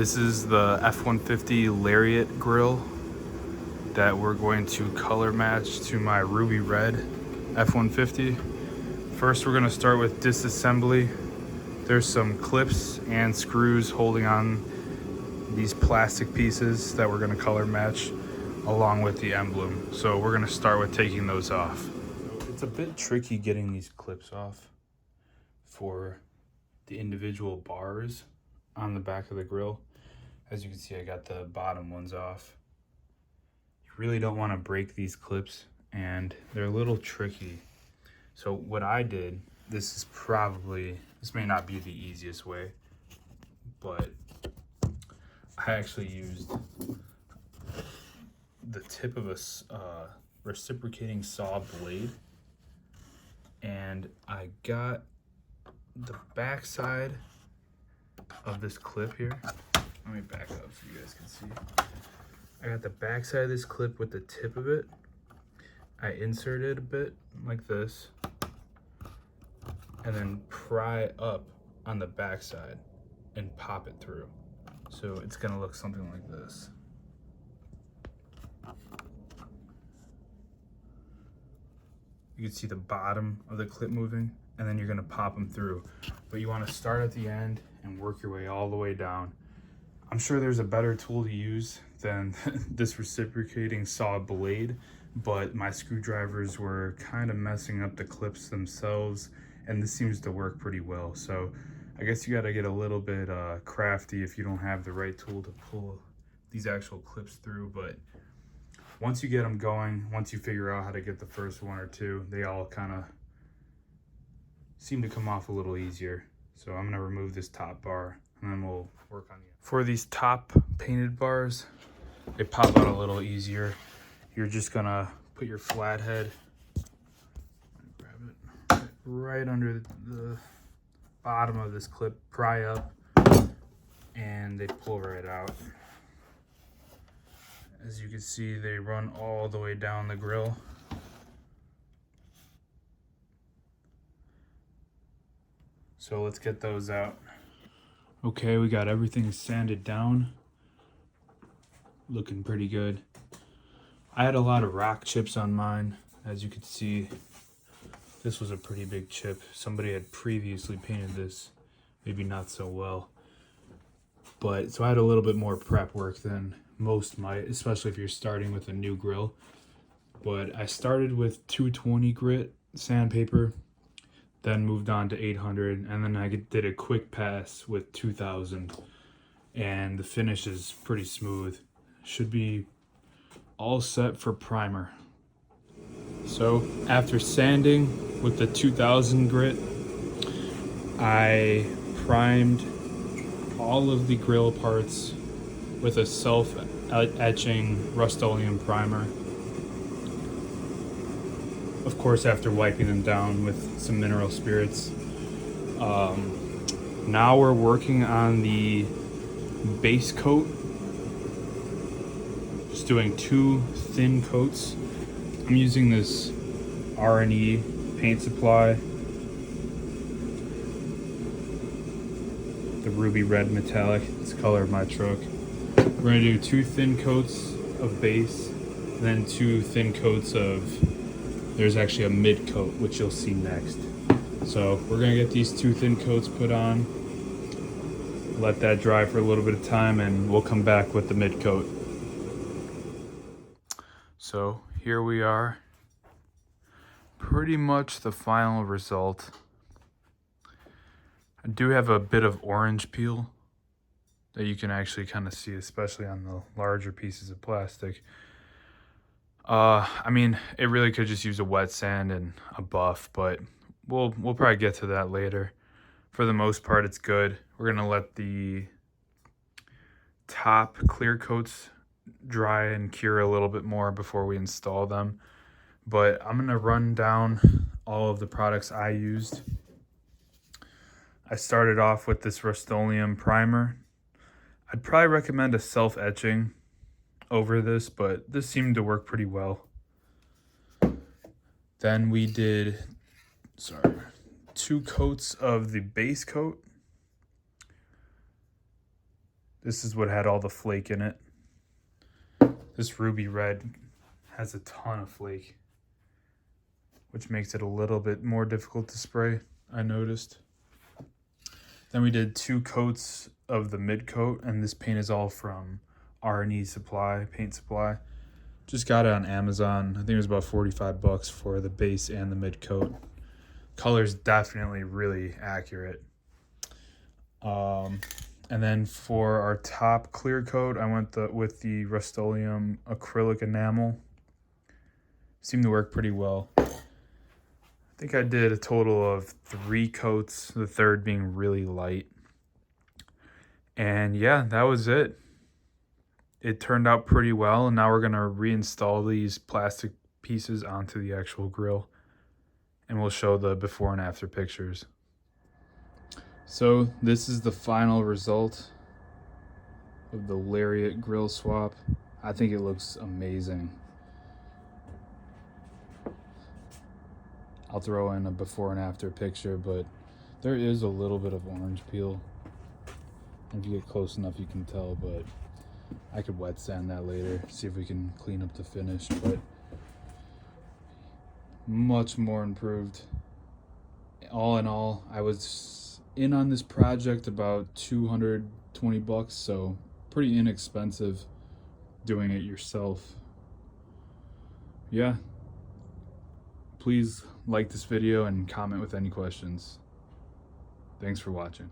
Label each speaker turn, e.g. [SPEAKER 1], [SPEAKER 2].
[SPEAKER 1] This is the F-150 Lariat grill that we're going to color match to my ruby red F-150. First, we're going to start with disassembly. There's some clips and screws holding on these plastic pieces that we're going to color match along with the emblem. So we're going to start with taking those off. It's a bit tricky getting these clips off for the individual bars on the back of the grill. As you can see, I got the bottom ones off. You really don't want to break these clips, and they're a little tricky. So what I did, this may not be the easiest way, but I actually used the tip of a reciprocating saw blade, and I got the back side of this clip here. Let me back up so you guys can see. I got the back side of this clip with the tip of it. I inserted a bit like this and then pry up on the back side and pop it through. So it's gonna look something like this. You can see the bottom of the clip moving, and then you're gonna pop them through. But you wanna start at the end and work your way all the way down. I'm sure there's a better tool to use than this reciprocating saw blade, but my screwdrivers were kind of messing up the clips themselves, and this seems to work pretty well. So I guess you gotta get a little bit crafty if you don't have the right tool to pull these actual clips through. But once you get them going, once you figure out how to get the first one or two, they all kind of seem to come off a little easier. So I'm gonna remove this top bar and then we'll work on the end. For these top painted bars, they pop out a little easier. You're just gonna put your flathead, grab it right under the bottom of this clip, pry up, and they pull right out. As you can see, they run all the way down the grill. So let's get those out. Okay, we got everything sanded down. Looking pretty good. I had a lot of rock chips on mine. As you can see, this was a pretty big chip. Somebody had previously painted this, maybe not so well. But so I had a little bit more prep work than most might, especially if you're starting with a new grill. But I started with 220 grit sandpaper, then moved on to 800, and then I did a quick pass with 2000, and the finish is pretty smooth. Should be all set for primer. So after sanding with the 2000 grit, I primed all of the grill parts with a self-etching Rust-Oleum primer. Of course, after wiping them down with some mineral spirits. Now we're working on the base coat. Just doing 2 thin coats. I'm using this R&E paint supply, the ruby red metallic. It's the color of my truck. We're gonna do 2 thin coats of base, then 2 thin coats of, there's actually a mid coat, which you'll see next. So we're gonna get these 2 thin coats put on, let that dry for a little bit of time, and we'll come back with the mid coat. So here we are, pretty much the final result. I do have a bit of orange peel that you can actually kind of see, especially on the larger pieces of plastic. I mean, it really could just use a wet sand and a buff, but we'll probably get to that later. For the most part, it's good. We're gonna let the top clear coats dry and cure a little bit more before we install them. But I'm gonna run down all of the products I used. I started off with this Rust-Oleum primer. I'd probably recommend a self-etching over this, but this seemed to work pretty well. Then we did, 2 coats of the base coat. This is what had all the flake in it. This ruby red has a ton of flake, which makes it a little bit more difficult to spray, I noticed. Then we did 2 coats of the mid coat, and this paint is all from R&E Supply, Paint Supply. Just got it on Amazon. I think it was about 45 bucks for the base and the mid coat. Color's definitely really accurate. And then for our top clear coat, I went with the Rust-Oleum acrylic enamel. Seemed to work pretty well. I think I did a total of 3 coats, the third being really light. And yeah, that was it. It turned out pretty well, and now we're gonna reinstall these plastic pieces onto the actual grill, and we'll show the before and after pictures. So this is the final result of the Lariat grill swap. I think it looks amazing. I'll throw in a before and after picture, but there is a little bit of orange peel. If you get close enough, you can tell, but I could wet sand that later, see if we can clean up the finish, but much more improved. All in all, I was in on this project about 220 bucks, so pretty inexpensive doing it yourself. Yeah. Please like this video and comment with any questions. Thanks for watching.